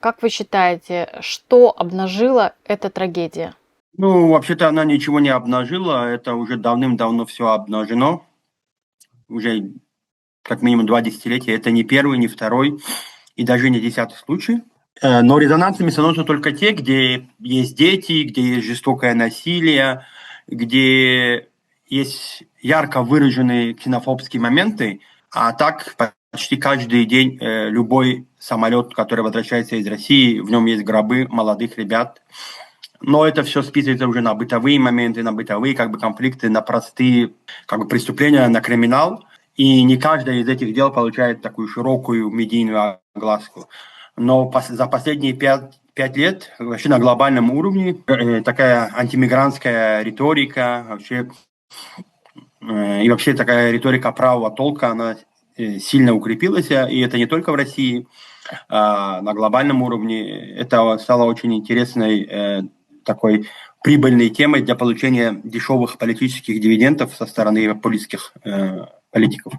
Как вы считаете, что обнажила эта трагедия? Ну, вообще-то она ничего не обнажила, это уже давным-давно все обнажено, уже как минимум 2 десятилетия. Это не первый, не второй и даже не 10-й случай. Но резонансными становятся только те, где есть дети, где есть жестокое насилие, где есть ярко выраженные ксенофобские моменты, а так почти каждый день любой самолет, который возвращается из России, в нем есть гробы молодых ребят. Но это все списывается уже на бытовые моменты, на бытовые как бы конфликты, на простые как бы преступления, на криминал. И не каждое из этих дел получает такую широкую медийную огласку. Но за последние 5 лет вообще на глобальном уровне такая антимигрантская риторика, и вообще такая риторика правого толка, она сильно укрепилась, и это не только в России, а на глобальном уровне. Это стало очень интересной такой прибыльной темой для получения дешевых политических дивидендов со стороны популистских политиков.